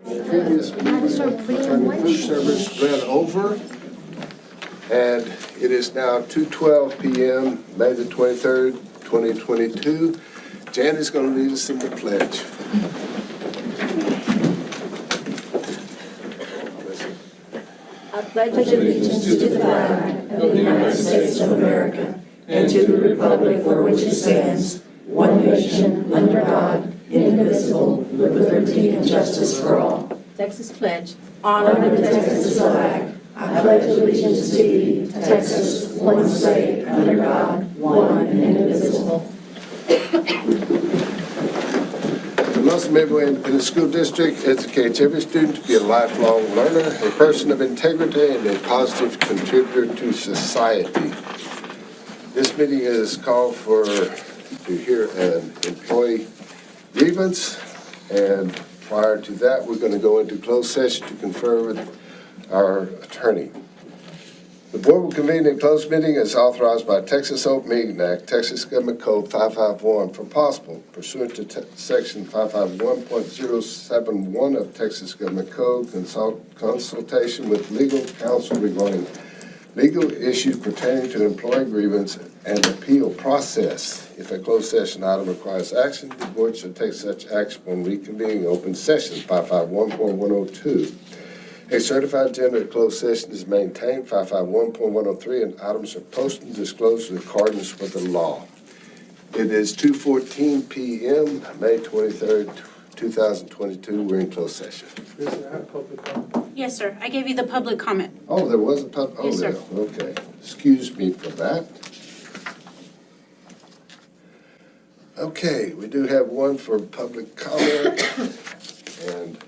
Previous meeting, food service ran over, and it is now 2:12 p.m., May the 23rd, 2022. Jan is going to lead us in the pledge. I pledge allegiance to the flag of the United States of America and to the republic for which it stands, one nation, under God, indivisible, with liberty and justice for all. Texas pledge. Honor the Texas flag. I pledge allegiance to thee, Texas, one state, under God, one and indivisible. The Muslim Midway Independent School District educates every student to be a lifelong learner, a person of integrity, and a positive contributor to society. This meeting is called to hear an employee grievance, and prior to that, we're going to go into closed session to confer with our attorney. The board will convene in closed meeting as authorized by Texas Open Meeting Act, Texas Government Code 551, for possible pursuant to section 551.071 of Texas Government Code, consultation with legal counsel regarding legal issues pertaining to employee grievance and appeal process. If a closed session item requires action, the board should take such action when reconvening open session 551.102. A certified agenda of closed session is maintained, 551.103, and items are posted and disclosed in accordance with the law. It is 2:14 p.m., May 23rd, 2022. We're in closed session. Yes, sir. I gave you the public comment. Oh, there was a Yes, sir. Okay. Excuse me for that. Okay, we do have one for public comment. And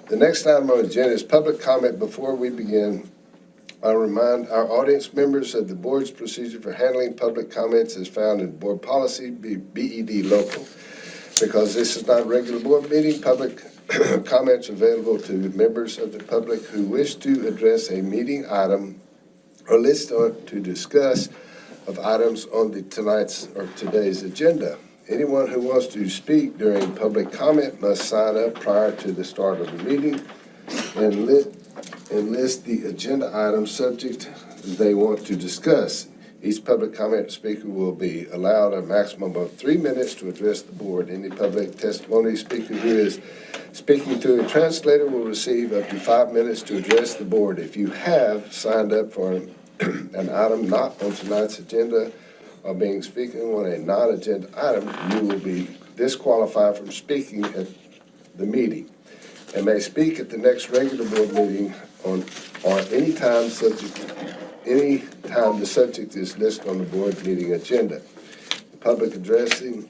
the next item on the agenda is public comment. Before we begin, I'll remind our audience members of the board's procedure for handling public comments as found in board policy, BED local. Because this is not a regular board meeting, public comments available to members of the public who wish to address a meeting item or list or to discuss of items on today's agenda. Anyone who wants to speak during public comment must sign up prior to the start of the meeting and list the agenda item subject they want to discuss. Each public comment speaker will be allowed a maximum of 3 minutes to address the board. Any public testimony speaker who is speaking through a translator will receive up to 5 minutes to address the board. If you have signed up for an item not on tonight's agenda or being speaking on a non-agenda item, you will be disqualified from speaking at the meeting and may speak at the next regular board meeting or any time the subject is listed on the board meeting agenda. The public addressing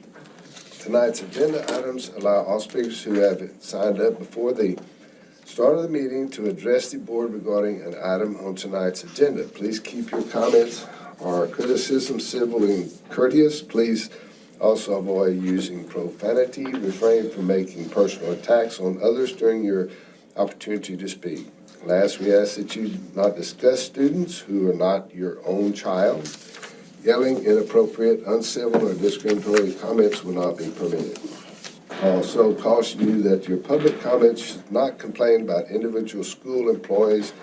tonight's agenda items allow all speakers who have signed up before the start of the meeting to address the board regarding an item on tonight's agenda. Please keep your comments or criticism civil and courteous. Please also avoid using profanity. Refrain from making personal attacks on others during your opportunity to speak. Last, we ask that you not discuss students who are not your own child. Yelling, inappropriate, uncivil, or discriminatory comments will not be permitted. Also caution you that your public comments should not complain about individual school employees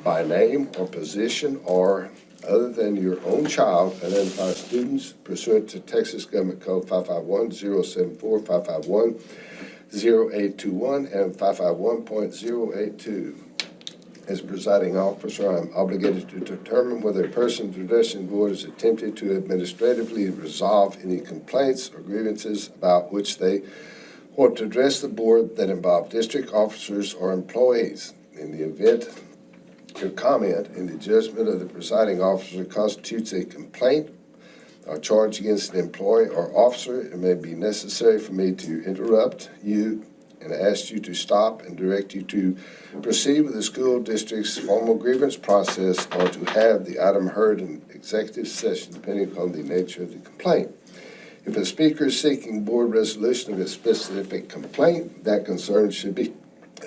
by name or position or other than your own child. Identify students pursuant to Texas Government Code 551.074, 551.0821, and 551.082. As presiding officer, I'm obligated to determine whether a person's addressing the board is attempting to administratively resolve any complaints or grievances about which they want to address the board that involve district officers or employees. In the event your comment in the judgment of the presiding officer constitutes a complaint or charge against an employee or officer, it may be necessary for me to interrupt you and ask you to stop and direct you to proceed with the school district's formal grievance process or to have the item heard in executive session, depending upon the nature of the complaint. If a speaker is seeking board resolution of a specific complaint, that concern should be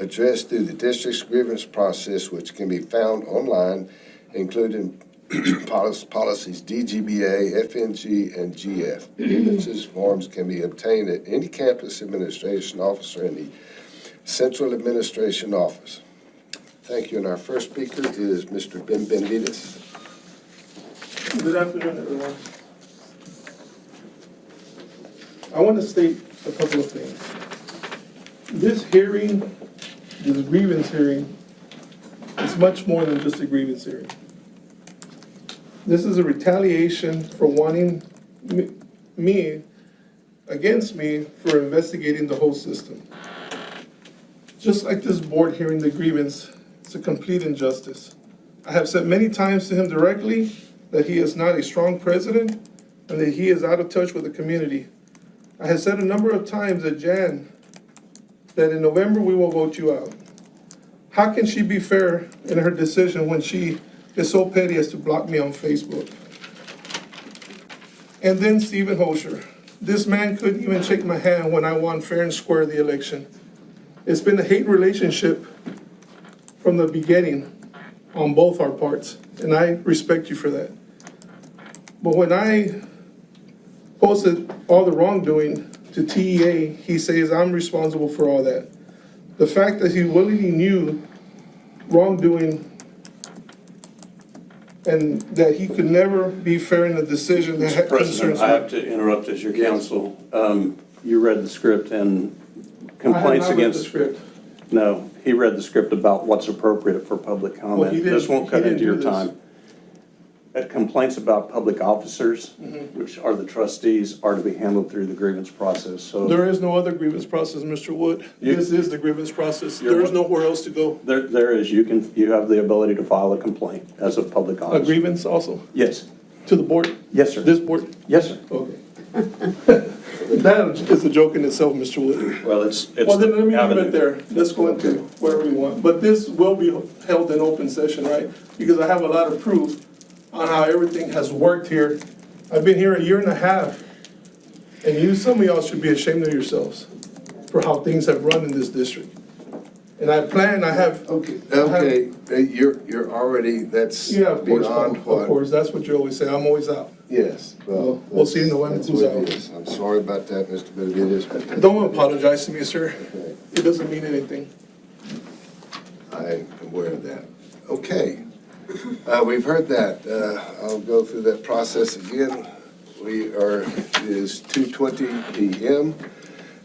addressed through the district's grievance process, which can be found online, including policies DGBA, FNG, and GF. Grievances forms can be obtained at any campus administration officer in the Central Administration Office. Thank you. And our first speaker is Mr. Ben Benavides. Good afternoon, everyone. I want to state a couple of things. This hearing, this grievance hearing, is much more than just a grievance hearing. This is a retaliation for wanting against me for investigating the whole system. Just like this board hearing the grievance, it's a complete injustice. I have said many times to him directly that he is not a strong president and that he is out of touch with the community. I have said a number of times that Jan, that in November we will vote you out. How can she be fair in her decision when she is so petty as to block me on Facebook? And then Stephen Hosher. This man couldn't even shake my hand when I won fair and square the election. It's been a hate relationship from the beginning on both our parts, and I respect you for that. But when I posted all the wrongdoing to TEA, he says I'm responsible for all that. The fact that he willingly knew wrongdoing and that he could never be fair in a decision that had Mr. President, concerns I have me. to interrupt as your counsel. You read the script and complaints I have not read the against. script. No, he read the script about what's appropriate for public Well, comment. he didn't- This won't he cut didn't into your do this. time. Complaints about public officers, Mm-hmm. which are the trustees, are to be handled through the grievance process, so. There is no other grievance process, Mr. Wood. This is the grievance process. There is nowhere else to go. There is, you have the ability to file a complaint as a public A officer. grievance also Yes, to the board? yes, sir. This board? Yes, sir. Okay. That is a joke in itself, Mr. Wood. Well, it's. Well, then let me leave avenue. it there. Let's go into whatever you want. But this will be held in open session, right? Because I have a lot of proof on how everything has worked here. I've been here a year and a half, and some of y'all should be ashamed of yourselves for how things have run in this district. And I have. Okay, you're already, that's Yeah, of course, beyond of what. course, that's what you always say. I'm always out. Yes, well. We'll see in November that's who's what it out. is. I'm sorry about that, Mr. Benavides. but- Don't apologize to me, sir. Okay. It doesn't mean anything. I am aware of that. Okay, we've heard that. I'll go through that process again. It is 2:20 PM,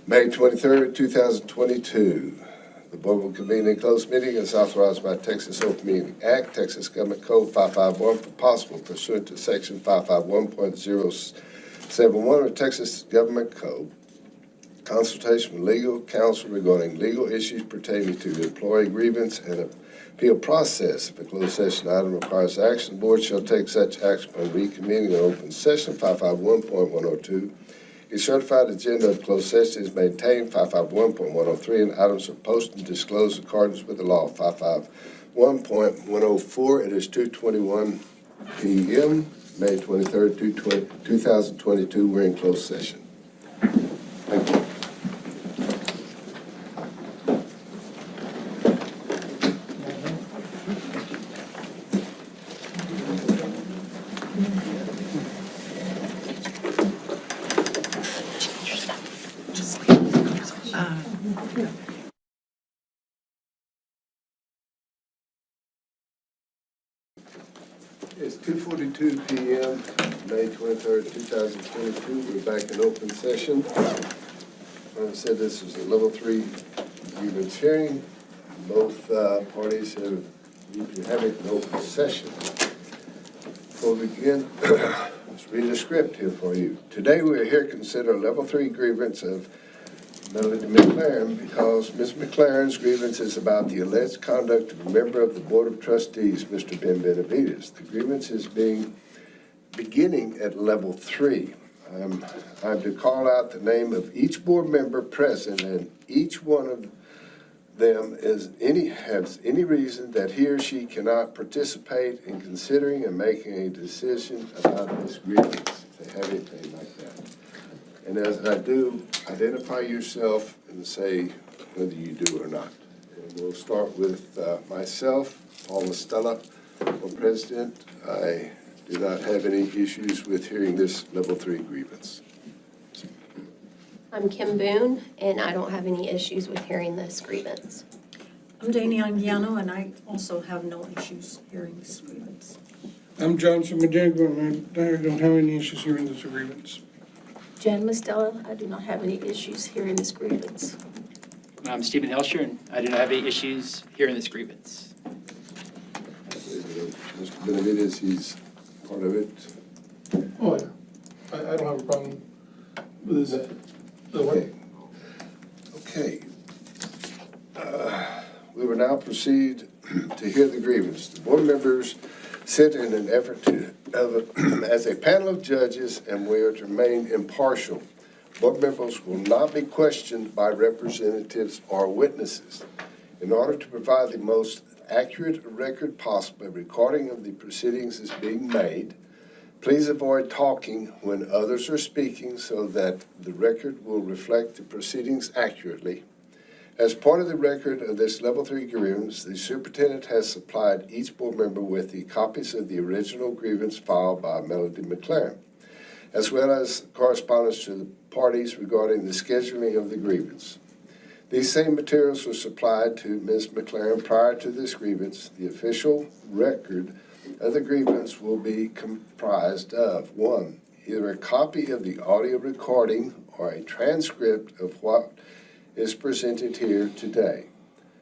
May 23rd, 2022. The board will convene in closed meeting as authorized by Texas Open Meeting Act, Texas Government Code 551, for possible pursuant to section 551.071 of Texas Government Code. Consultation with legal counsel regarding legal issues pertaining to the employee grievance and appeal process. If a closed session item requires action, the board shall take such action upon reconvening an open session, 551.102. A certified agenda of closed session is maintained, 551.103, and items are posted and disclosed in accordance with the law, 551.104. It is 2:21 PM, May 23rd, 2022. We're in closed session. Thank you. It's 2:42 PM, May 23rd, 2022. We're back in open session. Like I said, this is a level 3 grievance hearing. Both parties have to have it in open session. Before we begin, let's read a script here for you. Today we are here to consider a level 3 grievance of Melody McLaren because Ms. McLaren's grievance is about the alleged conduct of a member of the Board of Trustees, Mr. Ben Benavides. The grievance is beginning at level 3. I'm to call out the name of each board member present, and each one of them has any reason that he or she cannot participate in considering and making a decision about this grievance, if they have anything like that. And as I do, identify yourself and say whether you do or not. And we'll start with myself, Paul Mastella, for president. I do not have any issues with hearing this level 3 grievance. I'm Kim Boone, and I don't have any issues with hearing this grievance. I'm Danny Anguiano, and I also have no issues hearing this grievance. I'm Johnson Majengo, and I don't have any issues hearing this grievance. Jan Mastella, I do not have any issues hearing this grievance. I'm Stephen Helsher, and I do not have any issues hearing this grievance. Mr. Benavides, he's part of it. Oh, yeah. I don't have a problem with this. Okay. Okay. We will now proceed to hear the grievance. The board members sit in an effort as a panel of judges, and we are to remain impartial. Board members will not be questioned by representatives or witnesses. In order to provide the most accurate record possible, a recording of the proceedings is being made. Please avoid talking when others are speaking so that the record will reflect the proceedings accurately. As part of the record of this level 3 grievance, the superintendent has supplied each board member with the copies of the original grievance filed by Melody McLaren, as well as correspondence to the parties regarding the scheduling of the grievance. These same materials were supplied to Ms. McLaren prior to this grievance. The official record of the grievance will be comprised of 1, either a copy of the audio recording or a transcript of what is presented here today.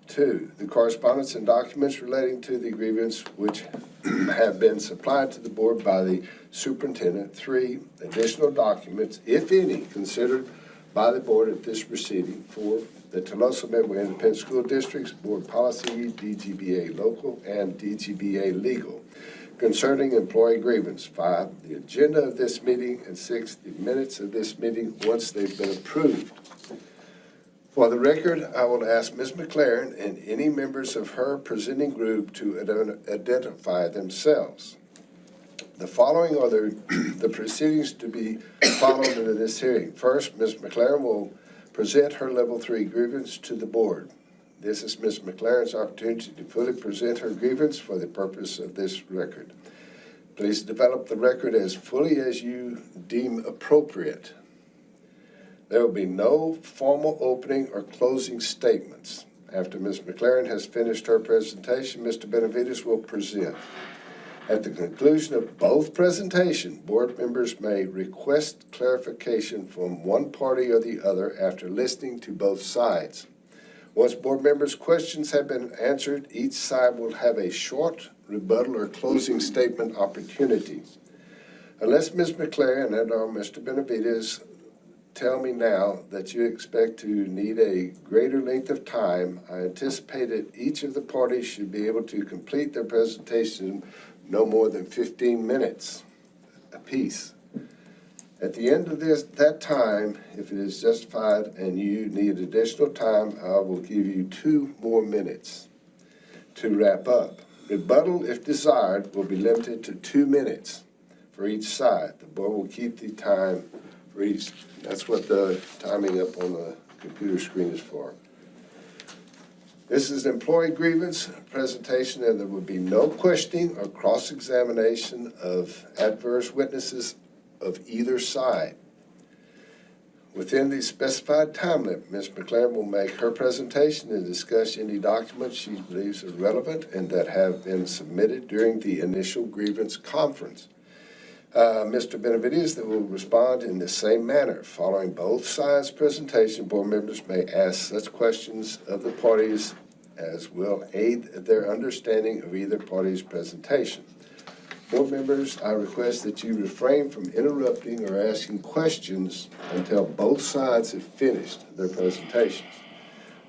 2, the correspondence and documents relating to the grievance which have been supplied to the board by the superintendent. 3, additional documents, if any, considered by the board at this proceeding. 4, the Tolosa Midway Independent School District's board policy, DGBA local and DGBA legal, concerning employee grievance. 5, the agenda of this meeting, and 6, the minutes of this meeting once they've been approved. For the record, I will ask Ms. McLaren and any members of her presenting group to identify themselves. The following are the proceedings to be followed in this hearing. First, Ms. McLaren will present her level 3 grievance to the board. This is Ms. McLaren's opportunity to fully present her grievance for the purpose of this record. Please develop the record as fully as you deem appropriate. There will be no formal opening or closing statements. After Ms. McLaren has finished her presentation, Mr. Benavides will present. At the conclusion of both presentations, board members may request clarification from one party or the other after listening to both sides. Once board members' questions have been answered, each side will have a short rebuttal or closing statement opportunity. Unless Ms. McLaren and/or Mr. Benavides tell me now that you expect to need a greater length of time, I anticipate that each of the parties should be able to complete their presentation no more than 15 minutes apiece. At the end of that time, if it is justified and you need additional time, I will give you 2 more minutes to wrap up. Rebuttal, if desired, will be limited to 2 minutes for each side. The board will keep the time for each. That's what the timing up on the computer screen is for. This is an employee grievance presentation, and there will be no questioning or cross-examination of adverse witnesses of either side. Within the specified time limit, Ms. McLaren will make her presentation and discuss any documents she believes are relevant and that have been submitted during the initial grievance conference. Mr. Benavides will respond in the same manner. Following both sides' presentation, board members may ask such questions of the parties as will aid their understanding of either party's presentation. Board members, I request that you refrain from interrupting or asking questions until both sides have finished their presentations.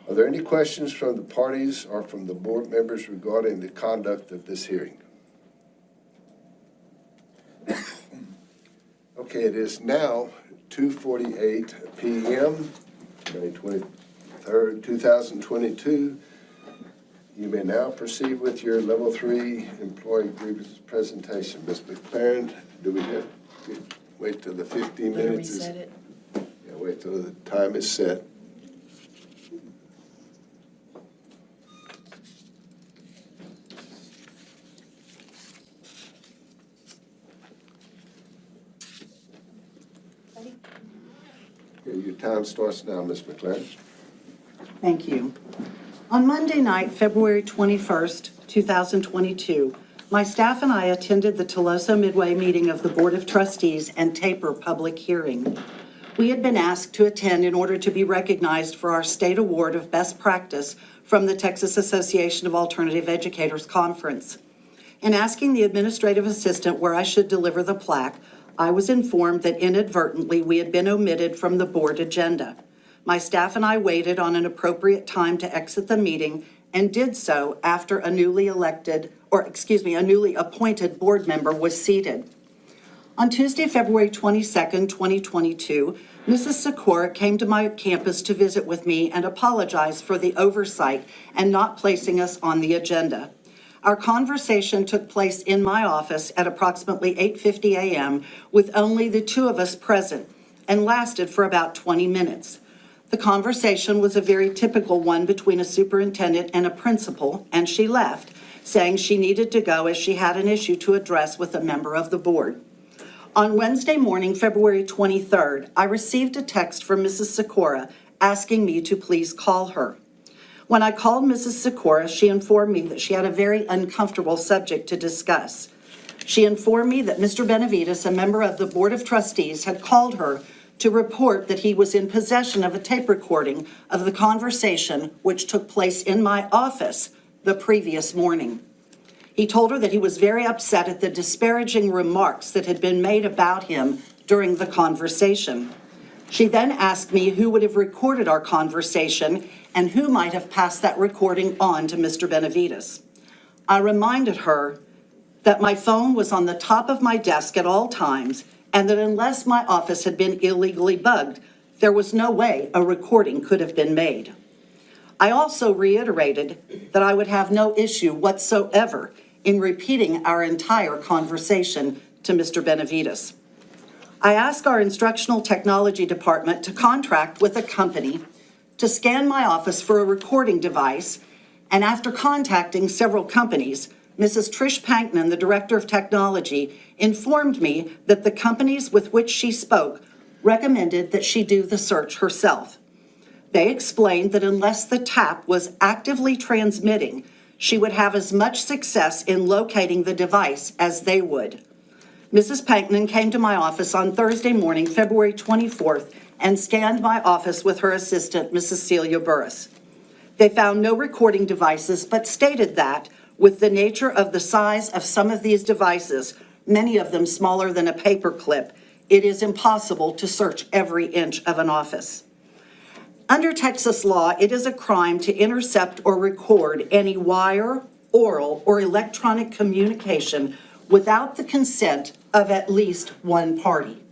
Are there any questions from the parties or from the board members regarding the conduct of this hearing? Okay, it is now 2:48 p.m., May 23rd, 2022. You may now proceed with your level 3 employee grievance presentation. Ms. McLaren, do we have to wait till the 15 minutes? Reset it. Yeah, wait till the time is set. time starts now, Ms. McLaren. Thank you. On Monday night, February 21st, 2022, my staff and I attended the Toloso Midway meeting of the Board of Trustees and TAPER public hearing. We had been asked to attend in order to be recognized for our state award of best practice from the Texas Association of Alternative Educators Conference. In asking the administrative assistant where I should deliver the plaque, I was informed that inadvertently we had been omitted from the board agenda. My staff and I waited on an appropriate time to exit the meeting and did so after a newly appointed board member was seated. On Tuesday, February 22nd, 2022, Mrs. Sikora came to my campus to visit with me and apologize for the oversight and not placing us on the agenda. Our conversation took place in my office at approximately 8:50 a.m. with only the two of us present and lasted for about 20 minutes. The conversation was a very typical one between a superintendent and a principal, and she left, saying she needed to go as she had an issue to address with a member of the board. On Wednesday morning, February 23rd, I received a text from Mrs. Sikora asking me to please call her. When I called Mrs. Sikora, she informed me that she had a very uncomfortable subject to discuss. She informed me that Mr. Benavides, a member of the Board of Trustees, had called her to report that he was in possession of a tape recording of the conversation which took place in my office the previous morning. He told her that he was very upset at the disparaging remarks that had been made about him during the conversation. She then asked me who would have recorded our conversation and who might have passed that recording on to Mr. Benavides. I reminded her that my phone was on the top of my desk at all times and that unless my office had been illegally bugged, there was no way a recording could have been made. I also reiterated that I would have no issue whatsoever in repeating our entire conversation to Mr. Benavides. I asked our instructional technology department to contract with a company to scan my office for a recording device, and after contacting several companies, Mrs. Trish Pankman, the Director of Technology, informed me that the companies with which she spoke recommended that she do the search herself. They explained that unless the tap was actively transmitting, she would have as much success in locating the device as they would. Mrs. Pankman came to my office on Thursday morning, February 24th, and scanned my office with her assistant, Mrs. Celia Burris. They found no recording devices, but stated that, with the nature of the size of some of these devices, many of them smaller than a paper clip, it is impossible to search every inch of an office. Under Texas law, it is a crime to intercept or record any wire, oral, or electronic communication without the consent of at least one party.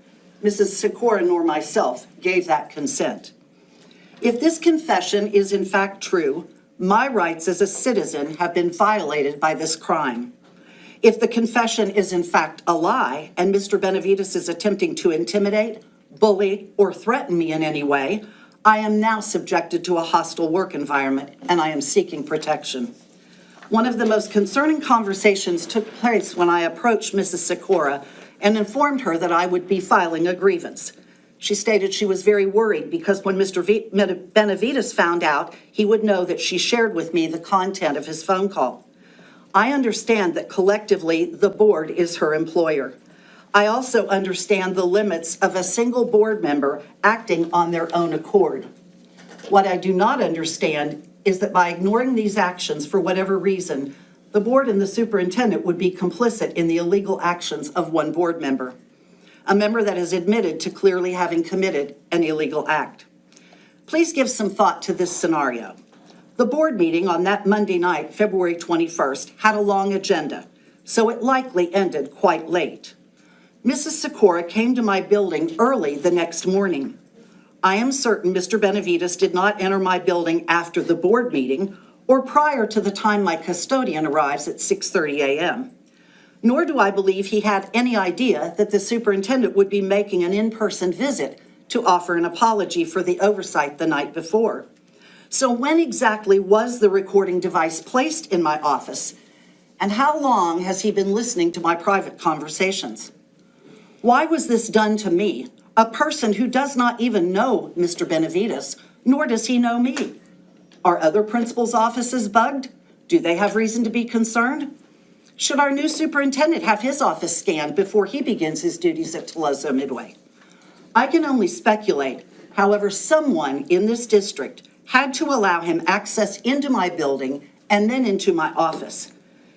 Mrs. Sikora nor myself gave that consent. If this confession is in fact true, my rights as a citizen have been violated by this crime. If the confession is in fact a lie and Mr. Benavides is attempting to intimidate, bully, or threaten me in any way, I am now subjected to a hostile work environment and I am seeking protection. One of the most concerning conversations took place when I approached Mrs. Sikora and informed her that I would be filing a grievance. She stated she was very worried because when Mr. Benavides found out, he would know that she shared with me the content of his phone call. I understand that collectively the board is her employer. I also understand the limits of a single board member acting on their own accord. What I do not understand is that by ignoring these actions for whatever reason, the board and the superintendent would be complicit in the illegal actions of one board member, a member that has admitted to clearly having committed an illegal act. Please give some thought to this scenario. The board meeting on that Monday night, February 21st, had a long agenda, so it likely ended quite late. Mrs. Sikora came to my building early the next morning. I am certain Mr. Benavides did not enter my building after the board meeting or prior to the time my custodian arrives at 6:30 a.m. Nor do I believe he had any idea that the superintendent would be making an in-person visit to offer an apology for the oversight the night before. So when exactly was the recording device placed in my office? And how long has he been listening to my private conversations? Why was this done to me a person who does not even know Mr. Benavides, nor does he know me. Are other principals' offices bugged? Do they have reason to be concerned? Should our new superintendent have his office scanned before he begins his duties at Tuloso Midway? I can only speculate. However, someone in this district had to allow him access into my building and then into my office.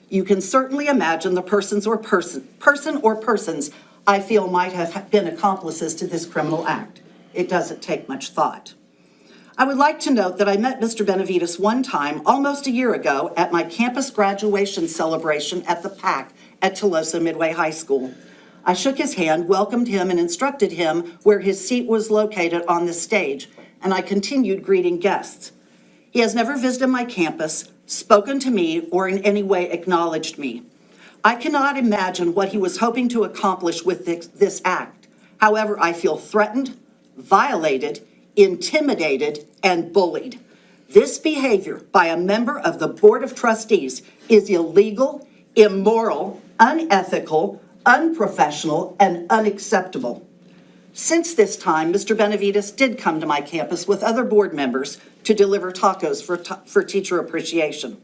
You can certainly imagine the person or persons I feel might have been accomplices to this criminal act. It doesn't take much thought. I would like to note that I met Mr. Benavides one time almost a year ago at my campus graduation celebration at the PAC at Tuloso Midway High School. I shook his hand, welcomed him, and instructed him where his seat was located on the stage, and I continued greeting guests. He has never visited my campus, spoken to me, or in any way acknowledged me. I cannot imagine what he was hoping to accomplish with this act. However, I feel threatened, violated, intimidated, and bullied. This behavior by a member of the Board of Trustees is illegal, immoral, unethical, unprofessional, and unacceptable. Since this time, Mr. Benavides did come to my campus with other board members to deliver tacos for teacher appreciation.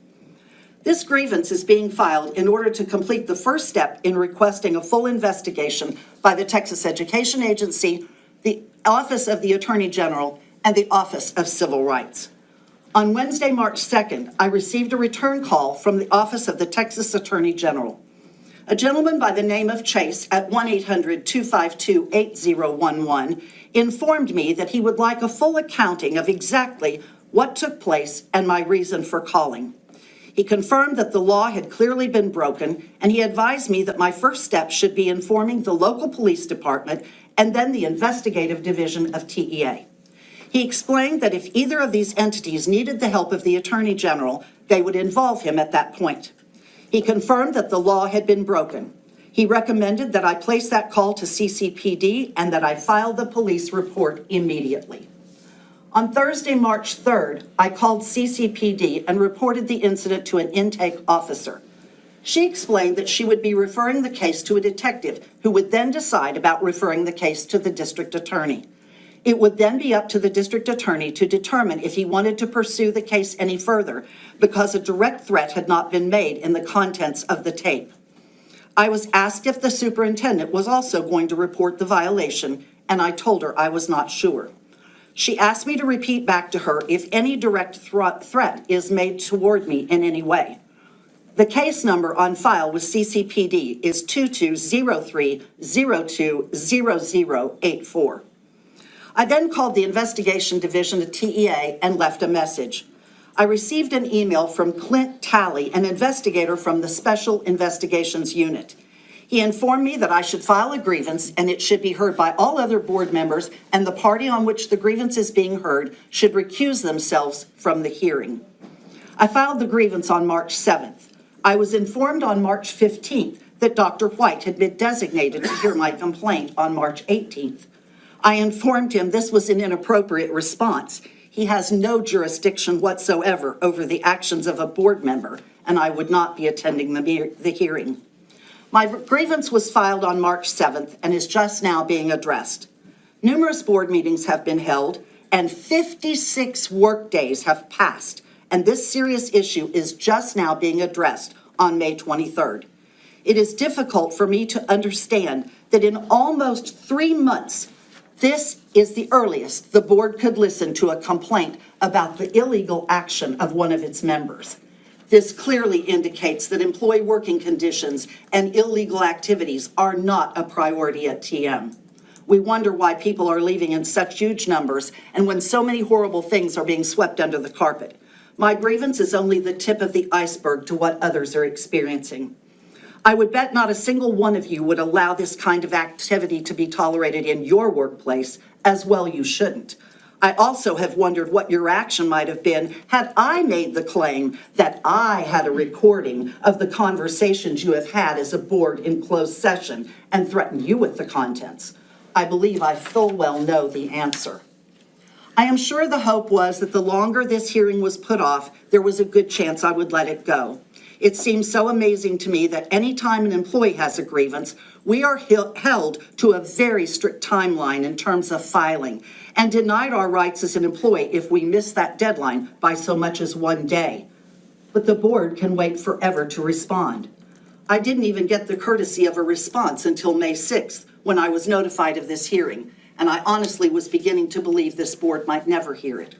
This grievance is being filed in order to complete the first step in requesting a full investigation by the Texas Education Agency, the Office of the Attorney General, and the Office of Civil Rights. On Wednesday, March 2nd, I received a return call from the Office of the Texas Attorney General. A gentleman by the name of Chase at 1-800-252-8011 informed me that he would like a full accounting of exactly what took place and my reason for calling. He confirmed that the law had clearly been broken, and he advised me that my first step should be informing the local police department and then the investigative division of TEA. He explained that if either of these entities needed the help of the Attorney General, they would involve him at that point. He confirmed that the law had been broken. He recommended that I place that call to CCPD and that I file the police report immediately. On Thursday, March 3rd, I called CCPD and reported the incident to an intake officer. She explained that she would be referring the case to a detective who would then decide about referring the case to the district attorney. It would then be up to the district attorney to determine if he wanted to pursue the case any further because a direct threat had not been made in the contents of the tape. I was asked if the superintendent was also going to report the violation, and I told her I was not sure. She asked me to repeat back to her if any direct threat is made toward me in any way. The case number on file with CCPD is 2203020084. I then called the investigation division of TEA and left a message. I received an email from Clint Talley, an investigator from the Special Investigations Unit. He informed me that I should file a grievance and it should be heard by all other board members, and the party on which the grievance is being heard should recuse themselves from the hearing. I filed the grievance on March 7th. I was informed on March 15th that Dr. White had been designated to hear my complaint on March 18th. I informed him this was an inappropriate response. He has no jurisdiction whatsoever over the actions of a board member, and I would not be attending the hearing. My grievance was filed on March 7th and is just now being addressed. Numerous board meetings have been held, and 56 workdays have passed, and this serious issue is just now being addressed on May 23rd. It is difficult for me to understand that in almost 3 months, this is the earliest the board could listen to a complaint about the illegal action of one of its members. This clearly indicates that employee working conditions and illegal activities are not a priority at TM. We wonder why people are leaving in such huge numbers and when so many horrible things are being swept under the carpet. My grievance is only the tip of the iceberg to what others are experiencing. I would bet not a single one of you would allow this kind of activity to be tolerated in your workplace, as well you shouldn't. I also have wondered what your action might have been had I made the claim that I had a recording of the conversations you have had as a board in closed session and threatened you with the contents. I believe I full well know the answer. I am sure the hope was that the longer this hearing was put off, there was a good chance I would let it go. It seems so amazing to me that any time an employee has a grievance, we are held to a very strict timeline in terms of filing and denied our rights as an employee if we miss that deadline by so much as 1 day. But the board can wait forever to respond. I didn't even get the courtesy of a response until May 6th, when I was notified of this hearing, and I honestly was beginning to believe this board might never hear it.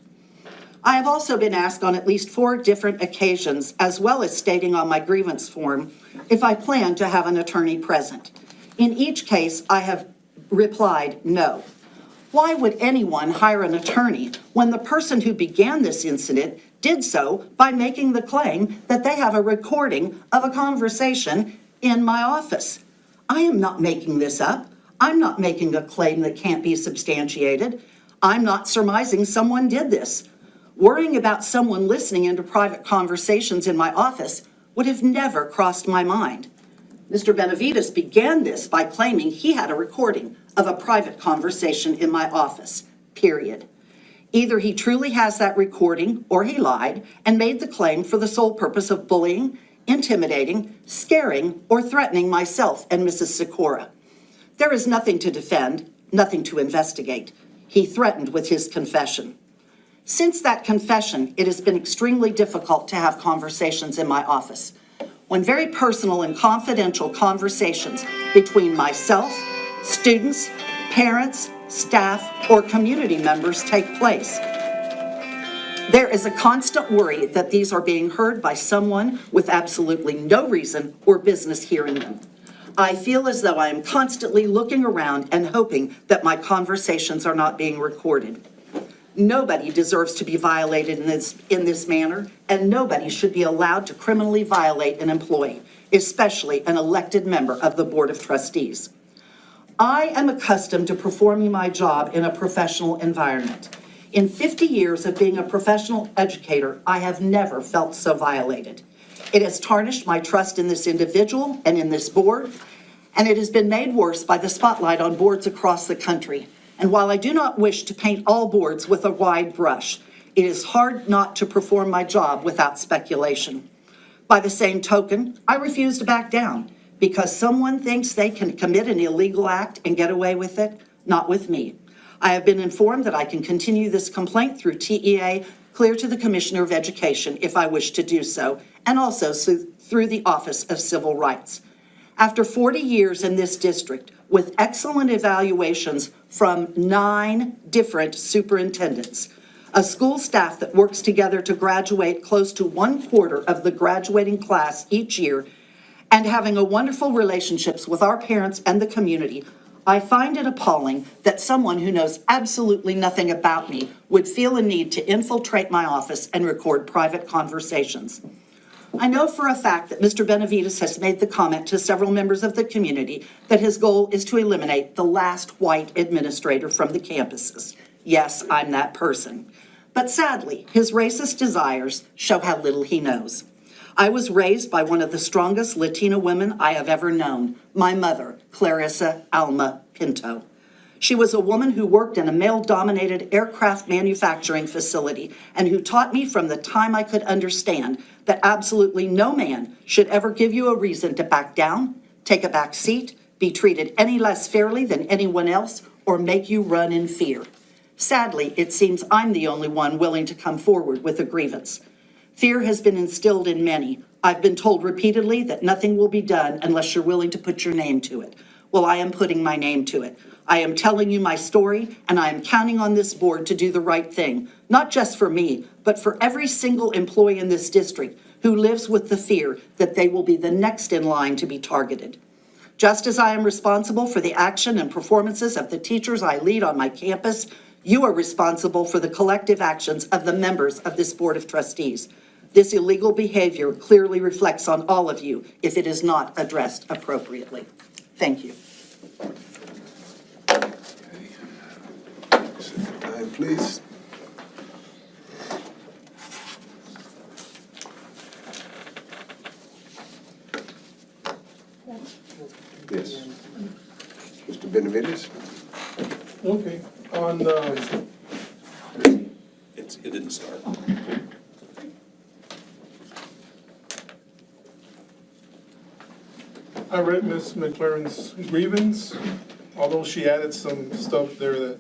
I have also been asked on at least 4 different occasions, as well as stating on my grievance form, if I plan to have an attorney present. In each case, I have replied no. Why would anyone hire an attorney when the person who began this incident did so by making the claim that they have a recording of a conversation in my office? I am not making this up. I'm not making a claim that can't be substantiated. I'm not surmising someone did this. Worrying about someone listening into private conversations in my office would have never crossed my mind. Mr. Benavides began this by claiming he had a recording of a private conversation in my office, period. Either he truly has that recording or he lied and made the claim for the sole purpose of bullying, intimidating, scaring, or threatening myself and Mrs. Sikora. There is nothing to defend, nothing to investigate. He threatened with his confession. Since that confession, it has been extremely difficult to have conversations in my office. When very personal and confidential conversations between myself, students, parents, staff, or community members take place, there is a constant worry that these are being heard by someone with absolutely no reason or business hearing them. I feel as though I am constantly looking around and hoping that my conversations are not being recorded. Nobody deserves to be violated in this manner, and nobody should be allowed to criminally violate an employee, especially an elected member of the Board of Trustees. I am accustomed to performing my job in a professional environment. In 50 years of being a professional educator, I have never felt so violated. It has tarnished my trust in this individual and in this board, and it has been made worse by the spotlight on boards across the country. And while I do not wish to paint all boards with a wide brush, it is hard not to perform my job without speculation. By the same token, I refuse to back down because someone thinks they can commit an illegal act and get away with it. Not with me. I have been informed that I can continue this complaint through TEA, clear to the Commissioner of Education if I wish to do so, and also through the Office of Civil Rights. After 40 years in this district, with excellent evaluations from 9 different superintendents, a school staff that works together to graduate close to 1/4 of the graduating class each year, and having a wonderful relationships with our parents and the community, I find it appalling that someone who knows absolutely nothing about me would feel a need to infiltrate my office and record private conversations. I know for a fact that Mr. Benavides has made the comment to several members of the community that his goal is to eliminate the last white administrator from the campuses. Yes, I'm that person. But sadly, his racist desires show how little he knows. I was raised by one of the strongest Latina women I have ever known, my mother, Clarissa Alma Pinto. She was a woman who worked in a male-dominated aircraft manufacturing facility and who taught me from the time I could understand that absolutely no man should ever give you a reason to back down, take a back seat, be treated any less fairly than anyone else, or make you run in fear. Sadly, it seems I'm the only one willing to come forward with a grievance. Fear has been instilled in many. I've been told repeatedly that nothing will be done unless you're willing to put your name to it. Well, I am putting my name to it. I am telling you my story, and I am counting on this board to do the right thing, not just for me, but for every single employee in this district who lives with the fear that they will be the next in line to be targeted. Just as I am responsible for the action and performances of the teachers I lead on my campus, you are responsible for the collective actions of the members of this Board of Trustees. This illegal behavior clearly reflects on all of you if it is not addressed appropriately. Thank you. Time, please. Yes. Mr. Benavides? Okay, on, It didn't start. I read Ms. McLaren's grievance, although she added some stuff there that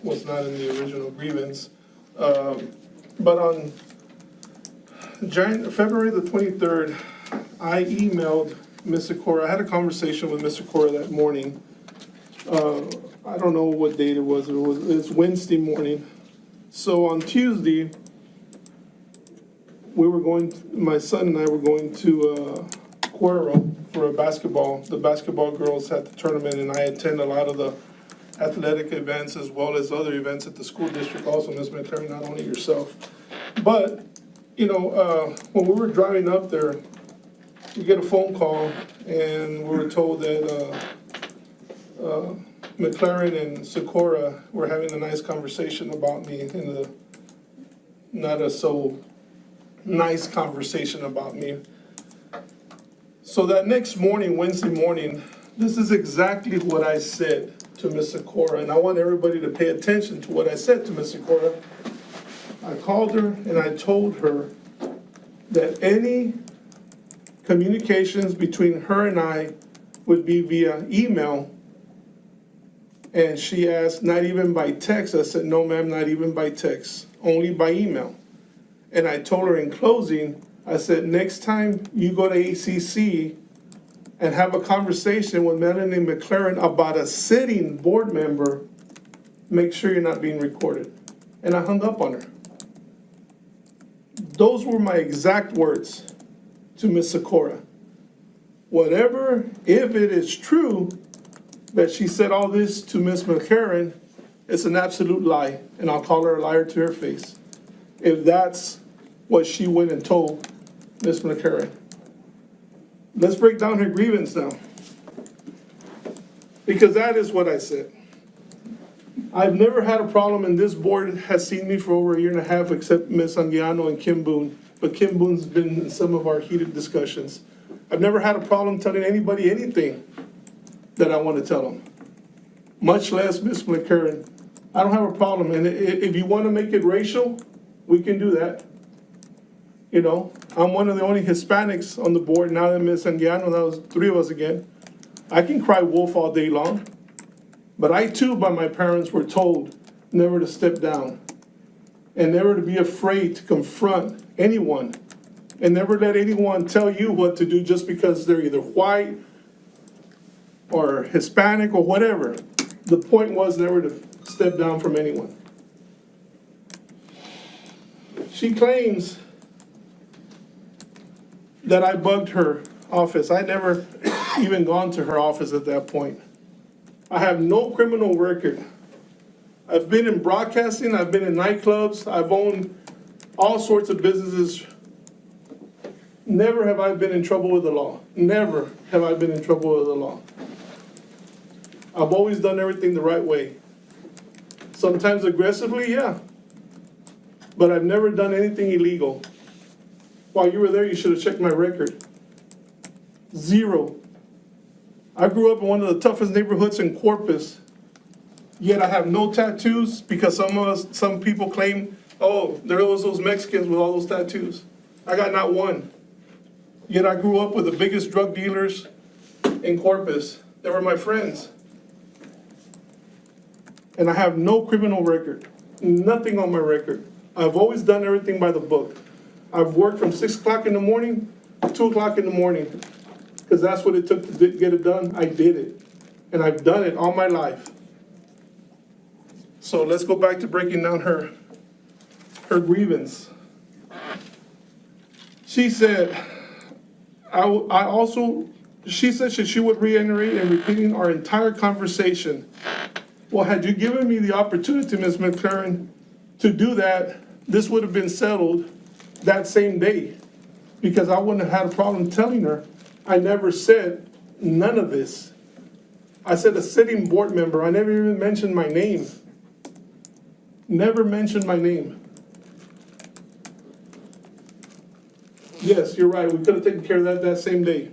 was not in the original grievance. But on February the 23rd, I emailed Ms. Sikora. I had a conversation with Ms. Sikora that morning. I don't know what date it was. It's Wednesday morning. So on Tuesday, my son and I were going to Cuero for the basketball girls had the tournament, and I attend a lot of the athletic events as well as other events at the school district also, Ms. McLaren, not only yourself. But, when we were driving up there, we get a phone call, and we were told that McLaren and Sikora were having a nice conversation about me in the not a so nice conversation about me. So that next morning, Wednesday morning, this is exactly what I said to Ms. Sikora, and I want everybody to pay attention to what I said to Ms. Sikora. I called her and I told her that any communications between her and I would be via email. And she asked, not even by text. I said, no, ma'am, not even by text, only by email. And I told her in closing, I said, next time you go to ACC and have a conversation with Melanie McLaren about a sitting board member, make sure you're not being recorded. And I hung up on her. Those were my exact words to Ms. Sikora. Whatever, if it is true that she said all this to Ms. McLaren, it's an absolute lie, and I'll call her a liar to her face, if that's what she went and told Ms. McLaren. Let's break down her grievance now, because that is what I said. I've never had a problem, and this board has seen me for over a year and a half, except Ms. Anguiano and Kim Boone, but Kim Boone's been in some of our heated discussions. I've never had a problem telling anybody anything that I want to tell them, much less Ms. McLaren. I don't have a problem, and if you want to make it racial, we can do that. I'm one of the only Hispanics on the board now that Ms. Anguiano, that was 3 of us again. I can cry wolf all day long, but I too, by my parents, were told never to step down and never to be afraid to confront anyone and never let anyone tell you what to do just because they're either white or Hispanic or whatever. The point was never to step down from anyone. She claims that I bugged her office. I never even gone to her office at that point. I have no criminal record. I've been in broadcasting, I've been in nightclubs, I've owned all sorts of businesses. Never have I been in trouble with the law. Never have I been in trouble with the law. I've always done everything the right way. Sometimes aggressively, yeah. But I've never done anything illegal. While you were there, you should have checked my record. 0. I grew up in one of the toughest neighborhoods in Corpus, yet I have no tattoos because some people claim, oh, there was those Mexicans with all those tattoos. I got not one. Yet I grew up with the biggest drug dealers in Corpus. They were my friends. And I have no criminal record, nothing on my record. I've always done everything by the book. I've worked from 6 o'clock in the morning to 2 o'clock in the morning, because that's what it took to get it done. I did it, and I've done it all my life. So let's go back to breaking down her grievance. She said, she said she would reiterate and repeating our entire conversation. Well, had you given me the opportunity, Ms. McLaren, to do that, this would have been settled that same day, because I wouldn't have had a problem telling her. I never said none of this. I said a sitting board member. I never even mentioned my name. Never mentioned my name. Yes, you're right. We could have taken care of that same day.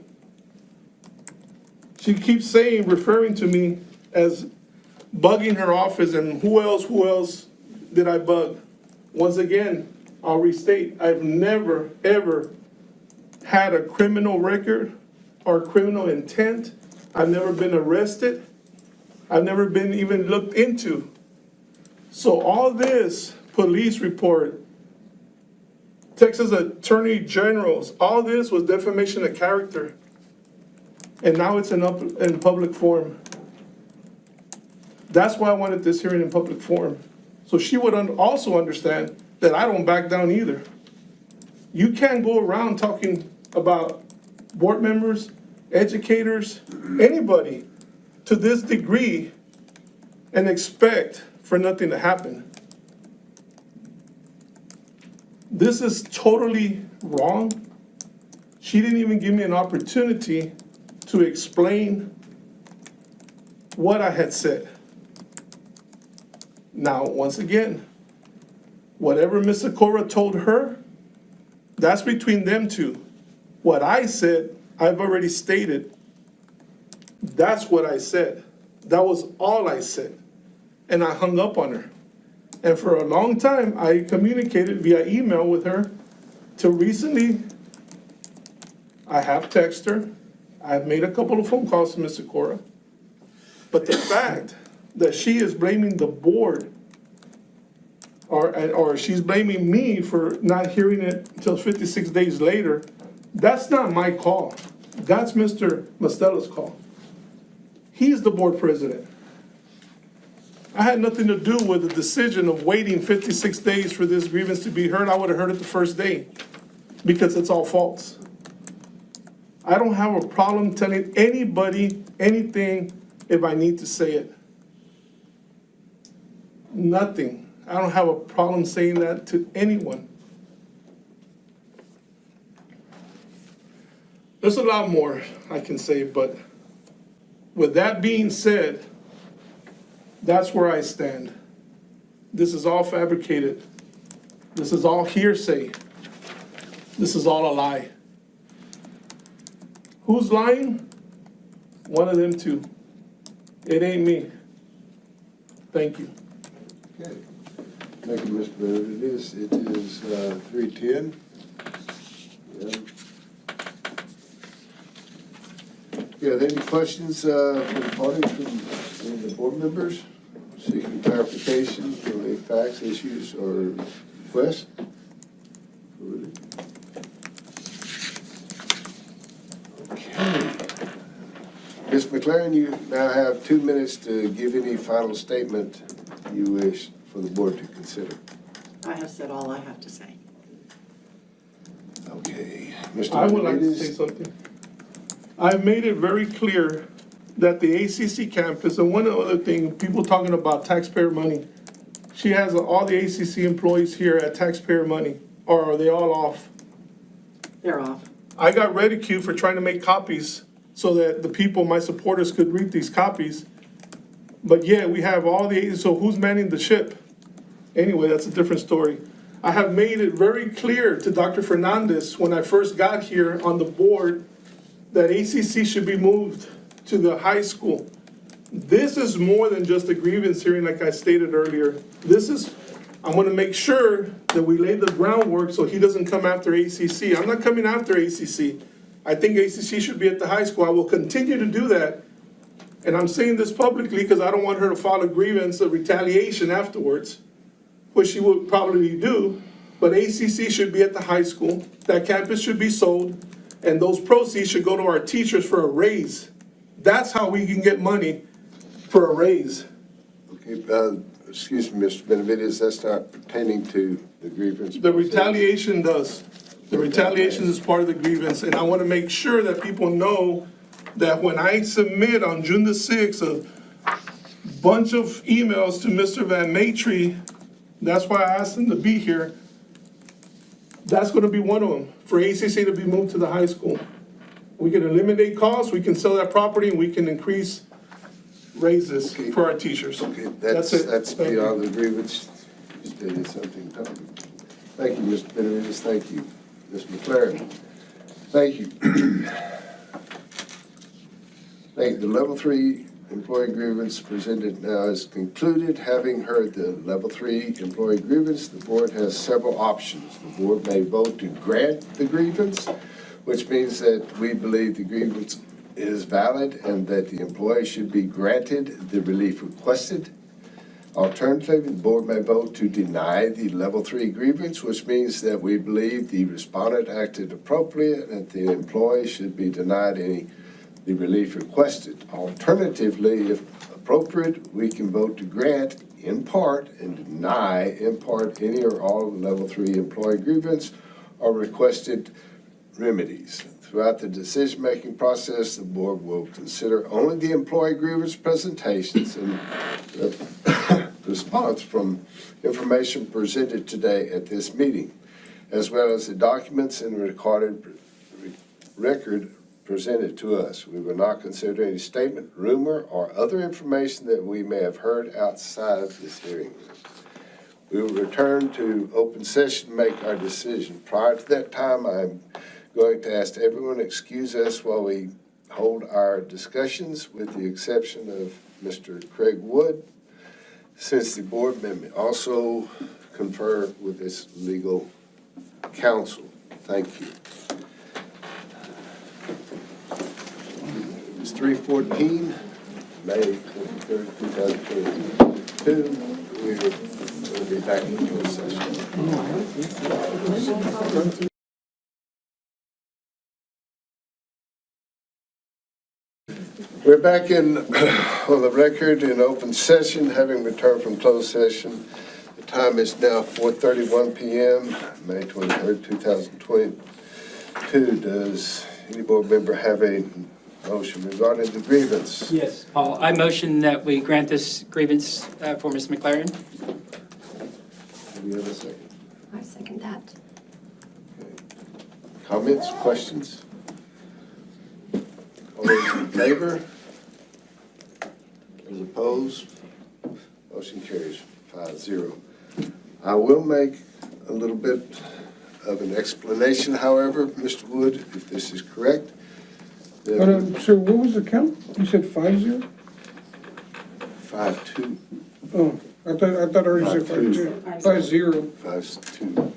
She keeps saying, referring to me as bugging her office, and who else did I bug? Once again, I'll restate, I've never, ever had a criminal record, or criminal intent. I've never been arrested. I've never been even looked into. So all this police report, Texas Attorney General's, all this was defamation of character. And now it's in public forum. That's why I wanted this hearing in public forum. So she would also understand that I don't back down either. You can't go around talking about board members, educators, anybody to this degree and expect for nothing to happen. This is totally wrong. She didn't even give me an opportunity to explain what I had said. Now, once again, whatever Ms. Sikora told her, that's between them two. What I said, I've already stated. That's what I said. That was all I said. And I hung up on her. And for a long time, I communicated via email with her till recently. I have texted her. I've made a couple of phone calls to Ms. Sikora. But the fact that she is blaming the board or she's blaming me for not hearing it until 56 days later, that's not my call. That's Mr. Mastela's call. He's the board president. I had nothing to do with the decision of waiting 56 days for this grievance to be heard. I would have heard it the first day because it's all false. I don't have a problem telling anybody anything if I need to say it. Nothing. I don't have a problem saying that to anyone. There's a lot more I can say, but with that being said, that's where I stand. This is all fabricated. This is all hearsay. This is all a lie. Who's lying? One of them two. It ain't me. Thank you. Okay. Thank you, Mr. Benavides. It is 3:10. Yeah. You have any questions from the audience, from any of the board members? Seeking clarification from any facts, issues, or requests? Okay. Ms. McLaren, you now have 2 minutes to give any final statement you wish for the board to consider. I have said all I have to say. Okay. Mr. I would like to Benavides? say something. I've made it very clear that the ACC campus, and one other thing, people talking about taxpayer money. She has all the ACC employees here at taxpayer money, or are they all off? They're off. I got ridiculed for trying to make copies so that the people, my supporters, could read these copies. But yeah, we have all the, so who's manning the ship? Anyway, that's a different story. I have made it very clear to Dr. Fernandez when I first got here on the board that ACC should be moved to the high school. This is more than just a grievance hearing, like I stated earlier. I want to make sure that we lay the groundwork so he doesn't come after ACC. I'm not coming after ACC. I think ACC should be at the high school. I will continue to do that. And I'm saying this publicly because I don't want her to file a grievance of retaliation afterwards, which she will probably do. But ACC should be at the high school. That campus should be sold. And those proceeds should go to our teachers for a raise. That's how we can get money for a raise. Okay, excuse me, Mr. Benavides, that's not pertaining to the grievance. The retaliation does. The retaliation is part of the grievance, and I want to make sure that people know that when I submit on June the 6th a bunch of emails to Mr. Van Matry, that's why I asked him to be here, that's going to be one of them, for ACC to be moved to the high school. We can eliminate costs, we can sell that property, and we can increase raises Okay. for our teachers. Okay, That's it. that's Thank you. beyond the grievance. You stated something, Tom. Thank you, Mr. Benavides, thank you. Ms. McLaren, thank you. Thank you. The level 3 employee grievance presented now is concluded. Having heard the level 3 employee grievance, the board has several options. The board may vote to grant the grievance which means that we believe the grievance is valid and that the employee should be granted the relief requested. Alternatively, the board may vote to deny the level 3 grievance, which means that we believe the respondent acted appropriate and that the employee should be denied the relief requested. Alternatively, if appropriate, we can vote to grant in part and deny in part any or all of the level 3 employee grievance or requested remedies. Throughout the decision-making process, the board will consider only the employee grievance presentations and response from information presented today at this meeting, as well as the documents and recorded record presented to us. We will not consider any statement, rumor, or other information that we may have heard outside of this hearing. We will return to open session and make our decision. Prior to that time, I'm going to ask everyone to excuse us while we hold our discussions, with the exception of Mr. Craig Wood, since the board may also confer with its legal counsel. Thank you. It's 3:14, May 23rd, 2022. We're going to be back in closed session. We're back in on the record in open session, having returned from closed session. The time is now 4:31 p.m., May 23rd, 2022. Does any board member have a motion regarding the grievance? Yes, Paul, I motion that we grant this grievance for Ms. McLaren. Do we have a second? I second that. Comments, questions? All those in favor? Those opposed? Motion carries 5-0. I will make a little bit of an explanation, however, Mr. Wood, if this is correct. Sir, what was the count? You said 5-0? 5-2. Oh, I thought I already said 5-2. 5-0. 5-2.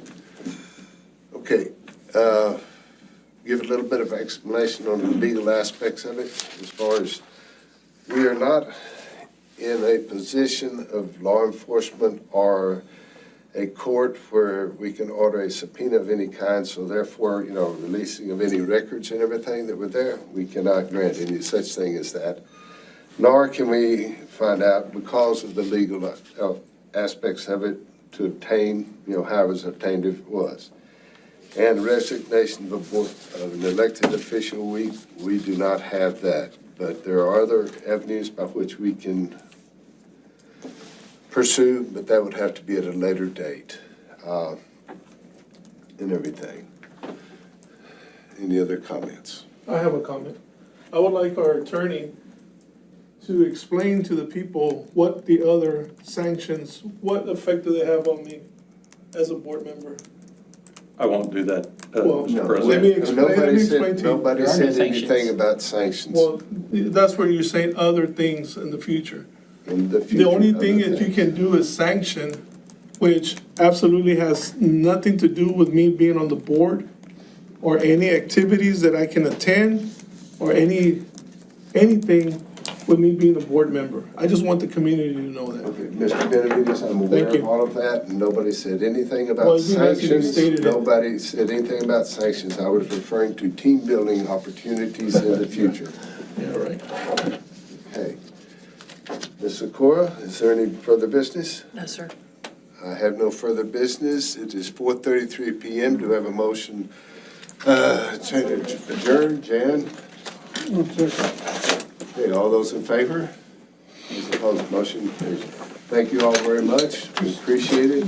Okay, give a little bit of explanation on the legal aspects of it. As far as, we are not in a position of law enforcement or a court where we can order a subpoena of any kind, so therefore, releasing of any records and everything that were there, we cannot grant any such thing as that. Nor can we find out, because of the legal aspects of it, to obtain, how it was obtained if it was. And resignation of an elected official, we do not have that. But there are other avenues by which we can pursue, but that would have to be at a later date, and everything. Any other comments? I have a comment. I would like our attorney to explain to the people what the other sanctions, what effect do they have on me as a board member? I won't do that, Well, Mr. no, President. let me explain to you. Nobody There are no said anything sanctions. about sanctions. Well, that's where you're saying other things in the future. In the The future, only thing other that you things. can do is sanction, which absolutely has nothing to do with me being on the board or any activities that I can attend or anything with me being a board member. I just want the community to know that. Okay, Mr. Benavides, I'm aware Thank of you. all of that, and nobody said anything Well, about you haven't sanctions. stated it. Nobody said anything about sanctions. I was referring to team-building opportunities in the future. Yeah, right. Okay. Ms. Sikora, is there any further business? No, sir. I have no further business. It is 4:33 p.m. Do I have a motion to adjourn? Jan? One second. Okay, all those in favor? Those opposed, motion carries. Thank you all very much. We appreciate it.